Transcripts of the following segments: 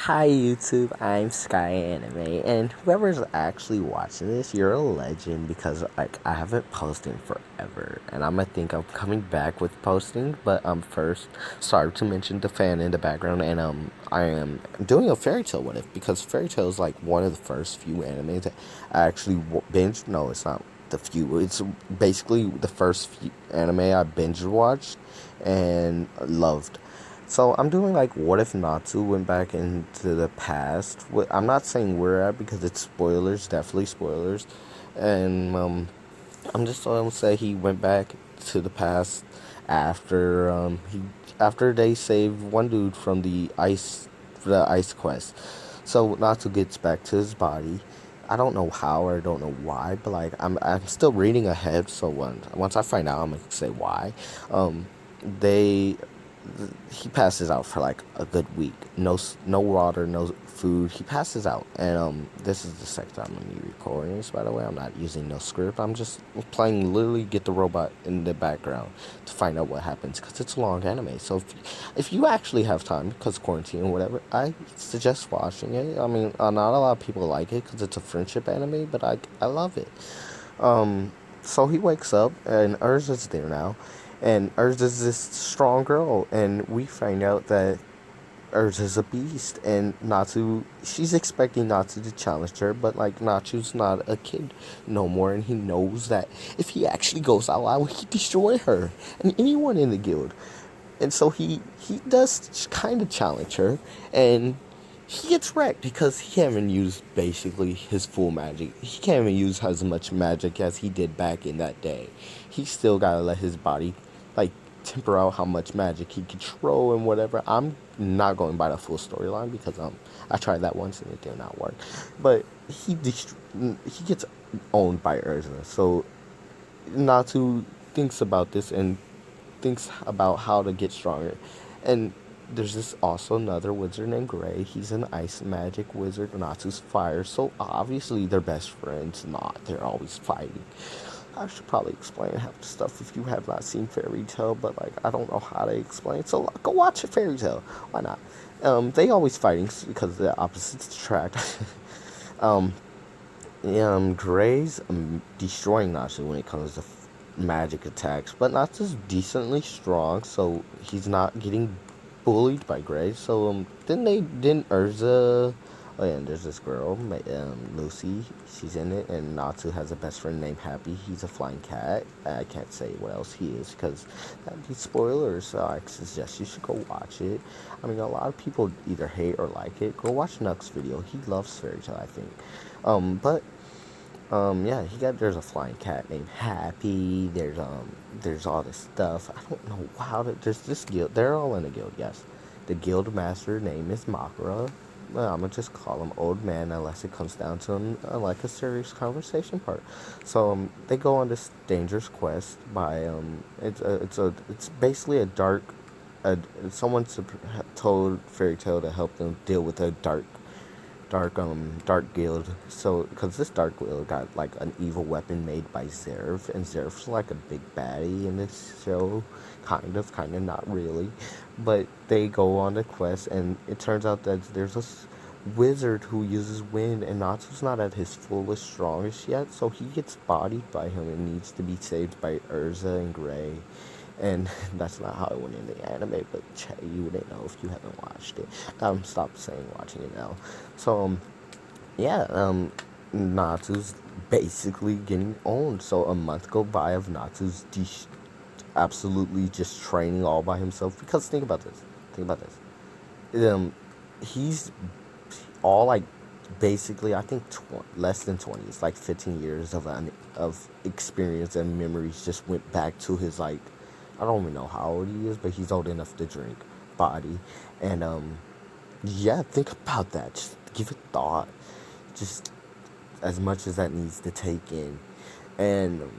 Hi YouTube, I'm Sky Anime, and whoever's actually watching this, you're a legend because I haven't posted in forever, and I'm coming back with posting. But first, sorry to mention the fan in the background, and I am doing a Fairy Tail What If because Fairy Tail is like one of the first few animes that I actually binge. No, it's not the few. It's basically the first few anime I binge watched and loved. So I'm doing like what if Natsu went back into the past. I'm not saying where at because it's spoilers, definitely spoilers. And I'm just gonna say he went back to the past after after they saved one dude from the ice quest. So Natsu gets back to his body. I don't know how or I don't know why, but like I'm still reading ahead. So once I find out, I'm gonna say why. They he passes out for like a good week. No water, no food. He passes out, and this is the second time I'm recording this. By the way, I'm not using no script. I'm just playing. Literally, get the robot in the background to find out what happens because it's a long anime. So if you actually have time because quarantine or whatever, I suggest watching it. I mean, not a lot of people like it because it's a friendship anime, but I love it. So he wakes up and Urza's there now, and Urza's this strong girl, and we find out that Urza's a beast, and Natsu, she's expecting Natsu to challenge her, but like Natsu's not a kid no more, and he knows that if he actually goes all out, he destroy her and anyone in the guild. And so he does kind of challenge her, and he gets wrecked because he can't even use basically his full magic. He can't even use as much magic as he did back in that day. He still gotta let his body like temper out how much magic he can throw and whatever. I'm not going by the full storyline because I tried that once and it did not work. But he gets owned by Urza. So Natsu thinks about this and thinks about how to get stronger. And there's this also another wizard named Gray. He's an ice magic wizard. Natsu's fire. So obviously they're best friends. Not. They're always fighting. I should probably explain half the stuff if you have not seen Fairy Tail, but like I don't know how to explain. So go watch a Fairy Tail. Why not? They always fighting because the opposites attract. um, Gray's destroying Natsu when it comes to magic attacks, but Natsu's decently strong, so he's not getting bullied by Gray. So then Urza. Oh yeah, and there's this girl, Lucy. She's in it, and Natsu has a best friend named Happy. He's a flying cat. I can't say what else he is because that'd be spoilers. So I suggest you should go watch it. I mean, a lot of people either hate or like it. Go watch Nuck's video. He loves Fairy Tail, I think. But yeah, there's a flying cat named Happy. There's all this stuff. I don't know how there's this guild. They're all in a guild, yes. The guild master name is Makura. Well, I'm gonna just call him Old Man unless it comes down to like a serious conversation part. So they go on this dangerous quest by it's basically a dark, someone told Fairy Tail to help them deal with a dark guild. So because this dark guild got like an evil weapon made by Zerf, and Zerf's like a big baddie in this show, kind of not really, but they go on the quest, and it turns out that there's a wizard who uses wind, and Natsu's not at his fullest strongest yet, so he gets bodied by him and needs to be saved by Urza and Gray. And that's not how it went in the anime, but you wouldn't know if you haven't watched it. Stop saying watching it now. So, yeah, Natsu's basically getting owned. So a month go by of Natsu's absolutely just training all by himself. Because think about this. Think about this. He's all like basically I think less than 20. It's like 15 years of experience and memories just went back to his like I don't even know how old he is, but he's old enough to drink body. And yeah, think about that. Just give it thought. Just as much as that needs to take in. And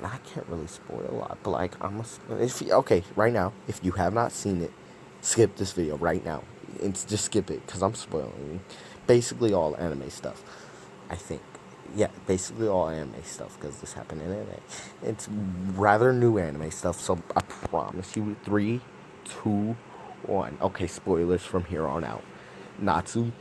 I can't really spoil a lot, but like okay, right now, if you have not seen it, skip this video right now. It's just skip it because I'm spoiling basically all anime stuff. I think. Yeah, basically all anime stuff because this happened in anime. It's rather new anime stuff, so I promise you, 3, 2, 1. Okay, spoilers from here on out. Natsu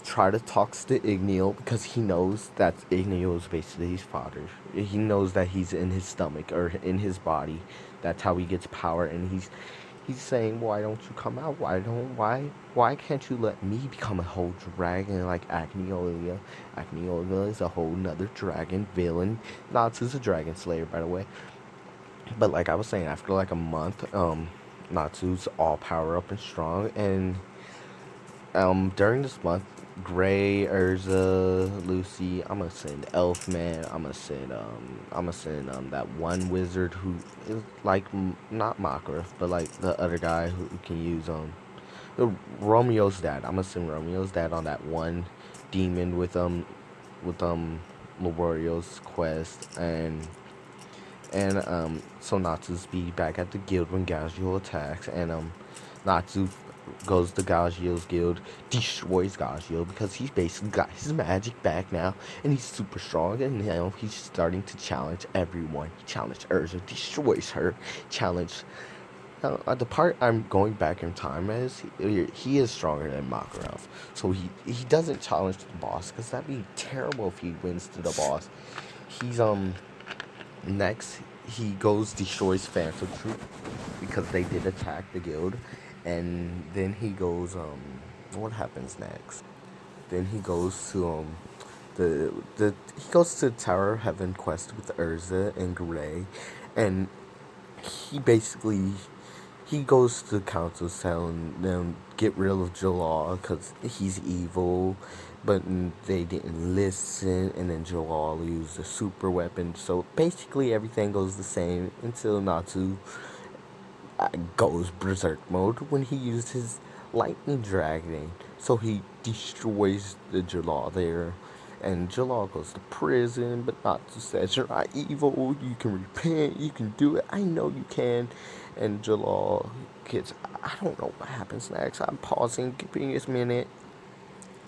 try to talks to Igneo because he knows that Igneo is basically his father. He knows that he's in his stomach or in his body. That's how he gets power, and he's saying, "Why don't you come out? Why can't you let me become a whole dragon like Agneolia? Agneolia is a whole nother dragon villain. Natsu's a dragon slayer, by the way. But like I was saying, after like a month, Natsu's all power up and strong, and during this month, Gray, Urza, Lucy, I'm gonna send Elfman. I'm gonna send that one wizard who is like not Makarov, but like the other guy who can use Romeo's dad. I'm gonna send Romeo's dad on that one demon with Laborio's quest, and so Natsu's be back at the guild when Gagio attacks, and Natsu goes to Gagio's guild, destroys Gagio because he's basically got his magic back now, and he's super strong, and now he's starting to challenge everyone. He challenged Urza, destroys her, challenged. The part I'm going back in time is he is stronger than Makarov, so he doesn't challenge the boss because that'd be terrible if he wins to the boss. He's Next, he goes destroys Phantom Troop because they did attack the guild, and then he goes. What happens next? Then he goes to he goes to Tower of Heaven quest with Urza and Gray, and he basically he goes to the council telling them get rid of Jalal because he's evil, but they didn't listen, and then Jalal used a super weapon. So basically, everything goes the same until Natsu goes berserk mode when he used his lightning dragon. So he destroys the Jalal there. And Jalal goes to prison, but Natsu says, "You're not evil, you can repent, you can do it, I know you can." And Jalal gets, I don't know what happens next. I'm pausing, give me a minute.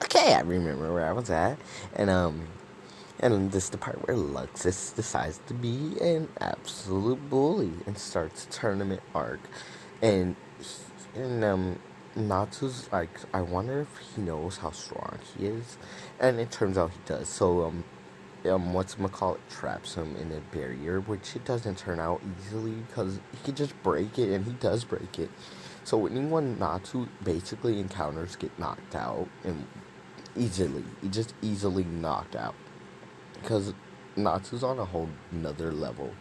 Okay, I remember where I was at. And this is the part where Luxus decides to be an absolute bully and starts a tournament arc. And Natsu's like, I wonder if he knows how strong he is, and it turns out he does. So what's traps him in a barrier, which it doesn't turn out easily because he can just break it, and he does break it. So anyone Natsu basically encounters get knocked out and easily, just easily knocked out because Natsu's on a whole another level,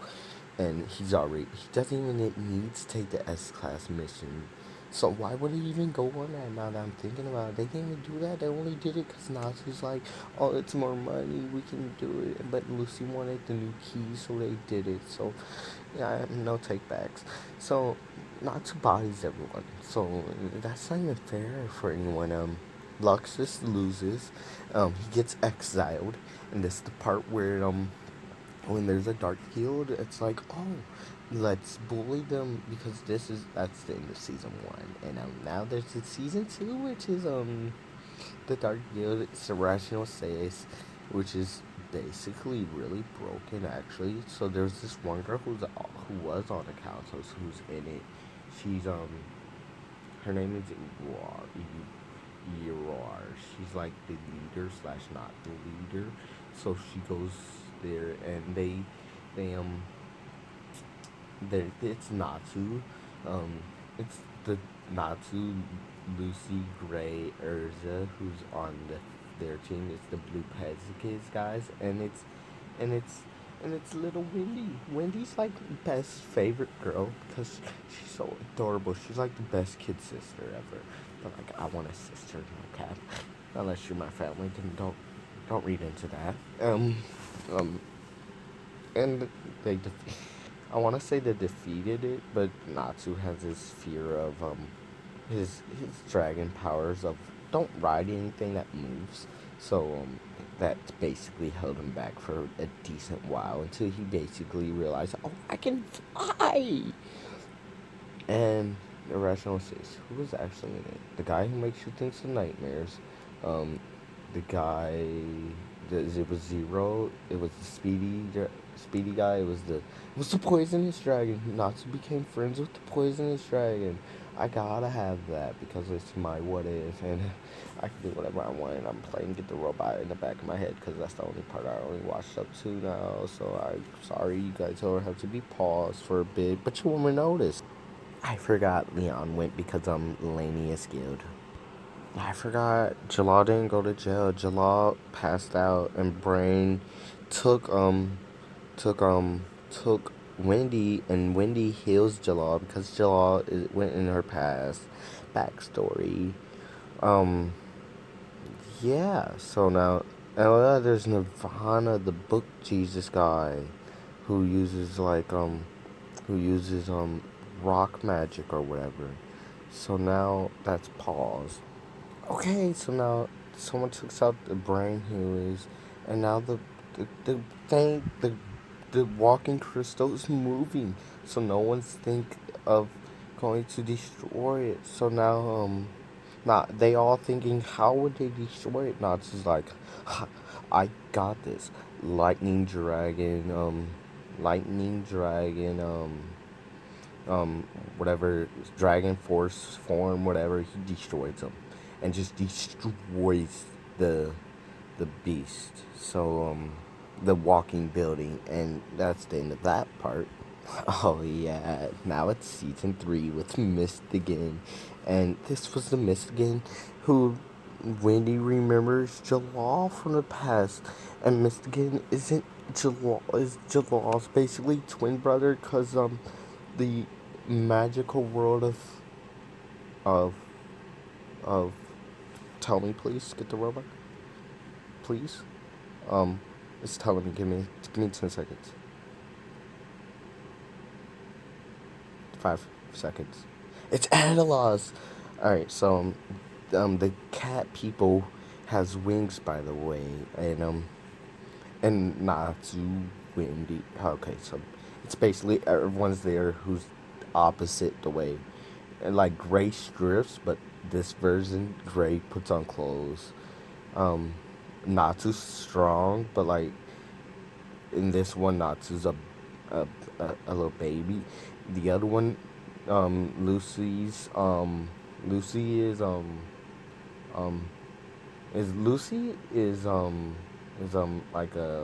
and he doesn't even need to take the S class mission. So why would he even go on that? Now that I'm thinking about it, they didn't even do that. They only did it because Natsu's like, oh, it's more money, we can do it. But Lucy wanted the new key, so they did it. So yeah, no takebacks. So Natsu bodies everyone. So that's not even fair for anyone. Luxus loses. He gets exiled, and this is the part where when there's a dark guild, it's like, oh, let's bully them because that's the end of season 1, and now there's the season 2, which is the dark guild. It's Irrational Seis, which is basically really broken actually. So there's this one girl who was on the council who's in it. She's her name is Iroar. She's like the leader slash not the leader. So she goes there, and they it's Natsu, it's the Natsu, Lucy, Gray, Urza who's on their team. It's the Blue Pegasus guys, and it's and it's little Wendy. Wendy's like best favorite girl because she's so adorable. She's like the best kid sister ever. But like I want a sister, no cap. Unless you're my family, then don't read into that. Um, and they I want to say they defeated it, but Natsu has this fear of his dragon powers of don't ride anything that moves. So that basically held him back for a decent while until he basically realized, oh, I can fly. And Irrational Six, who was actually in it? The guy who makes you think of nightmares. Um, the guy, it was Zero. It was the Speedy guy. It was the poisonous dragon. Natsu became friends with the poisonous dragon. I gotta have that because it's my what if, and I can do whatever I want. And I'm playing Get the Robot in the back of my head because that's the only part I only watched up to now. So I'm sorry, you guys will have to be paused for a bit, but you won't notice. I forgot Leon went because Laney is skilled. I forgot Jalal didn't go to jail. Jalal passed out, and Brain took took took Wendy, and Wendy heals Jalal because went in her past backstory. Um, yeah. So now, there's Nirvana, the book Jesus guy, who uses rock magic or whatever. So now that's pause. Okay, so now someone took out the brain healers, and now the thing the walking crystal is moving, so no one's think of going to destroy it. So now not they all thinking how would they destroy it? Not just like I got this lightning dragon whatever dragon force form, whatever, he destroys them, and just destroys the the beast. So the walking building, and that's the end of that part. Oh yeah, now it's season 3 with Mistigan, and this was the Mistigan who Wendy remembers Jalal from the past, and Mistigan isn't Jalal, is Jalal's basically twin brother, cause the magical world of of tell me please, Get the Robot, please. um it's telling me, give me 10 seconds, 5 seconds. It's Analos. All right, so the cat people has wings, by the way, and Natsu, Wendy. Okay, so it's basically everyone's there who's opposite the way, and like Gray strips, but this version Gray puts on clothes. Um, Natsu's strong, but like in this one, Natsu's a, a little baby. The other one, Lucy um Lucy is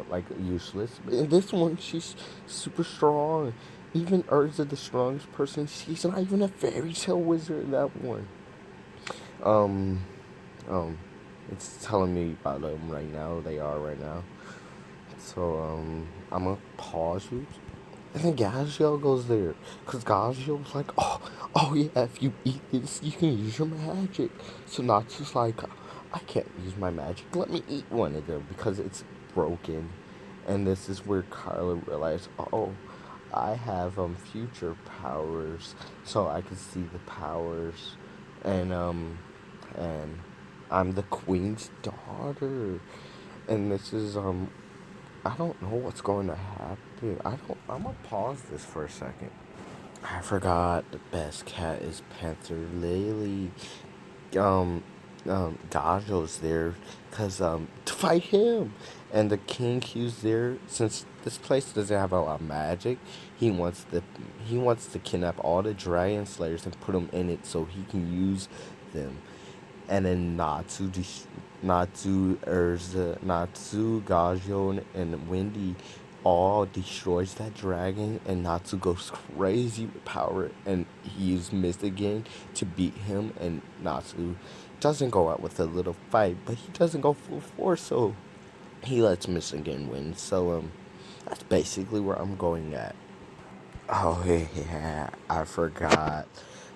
like useless. In this one, she's super strong. Even Urza, the strongest person, she's not even a fairy tale wizard in that one. Um, um, it's telling me about them right now. They are right now. So I'm gonna pause you. And then Gazio goes there, cause Gazio was like, oh yeah, if you eat this, you can use your magic. So Natsu's like, I can't use my magic. Let me eat one of them because it's broken. And this is where Carla realized, oh, I have future powers, so I can see the powers, and and I'm the queen's daughter, and this is I don't know what's going to happen. I'm gonna pause this for a second. I forgot the best cat is Panther Lily. Um, Gajo's there because to fight him, and the king Q's there since this place doesn't have a lot of magic. He wants the he wants to kidnap all the dragon slayers and put them in it so he can use them. And then Natsu, Gajo, and Wendy all destroys that dragon, and Natsu goes crazy with power, and he uses Mist again to beat him, and Natsu doesn't go out with a little fight, but he doesn't go full force, so he lets Mist again win. So that's basically where I'm going at. Oh yeah, I forgot.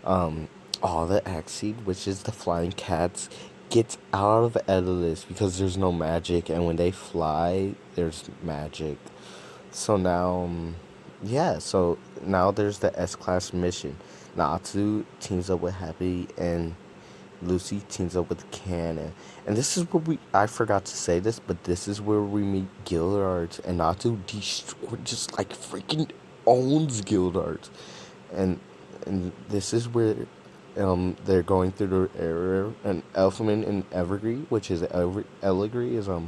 Um, all the Exceed, which is the flying cats, gets out of Edilis because there's no magic, and when they fly, there's magic. So now, yeah. So now there's the S class mission. Natsu teams up with Happy, and Lucy teams up with Cannon. And this is where I forgot to say this, but this is where we meet Gildarts, and Natsu just like freaking owns Gildarts. And this is where they're going through the area, and Elfman and Evergreen, which is Evergreen is I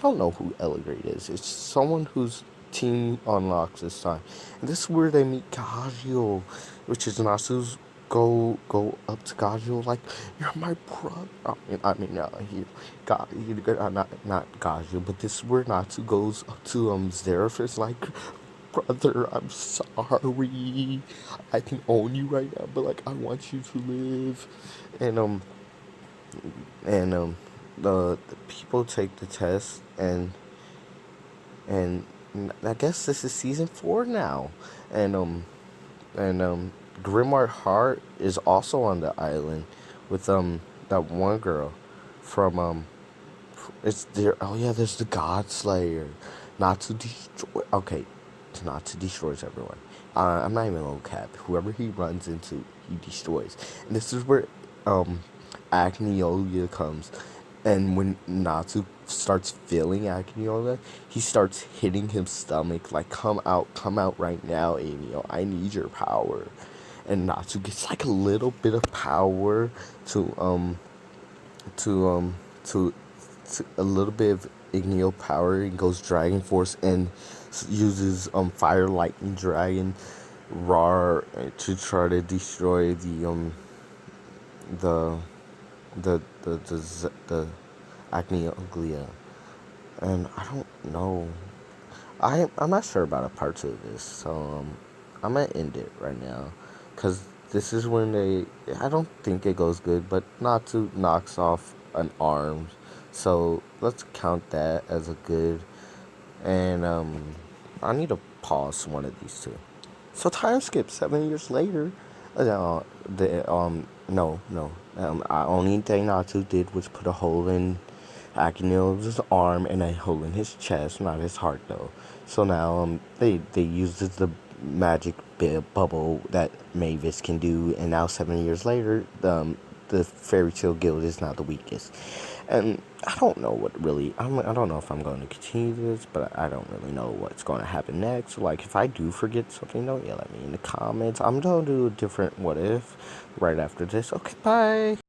don't know who Evergreen is. It's someone who's team unlocks this time. And this is where they meet Gajio, which is Natsu's go up to Gajio like, you're my brother. Not Gajio, but this is where Natsu goes up to Zerafis like, brother, I'm sorry. I can own you right now, but like I want you to live. And and the people take the test, and I guess this is season 4 now, and Grimard Hart is also on the island with that one girl from it's there. Oh yeah, there's the God Slayer, not to destroy. Okay, not to destroys everyone. I'm not even gonna cap. Whoever he runs into, he destroys. And this is where um Agneolia comes. And when Natsu starts feeling Agneolia, he starts hitting his stomach like, come out right now, Amio. I need your power. And Natsu gets like a little bit of power to to um to, to a little bit of Igneo power, and goes Dragon Force and uses Fire Lightning Dragon Rar to try to destroy the the Agneoglia. And I don't know. I'm not sure about a part 2 of this, so I'm gonna end it right now, cause this is when I don't think it goes good, but Natsu knocks off an arm, so let's count that as a good. And I need to pause one of these two. So time skip 7 years later. The no. I only thing Natsu did was put a hole in Akinil's arm and a hole in his chest, not his heart though. So now they used the magic bubble that Mavis can do, and now 7 years later, the Fairy Tail Guild is now the weakest. And I don't know what really. I don't know if I'm going to continue this, but I don't really know what's going to happen next. Like, if I do forget something, don't yell at me in the comments. I'm going to do a different what if right after this. Okay, bye.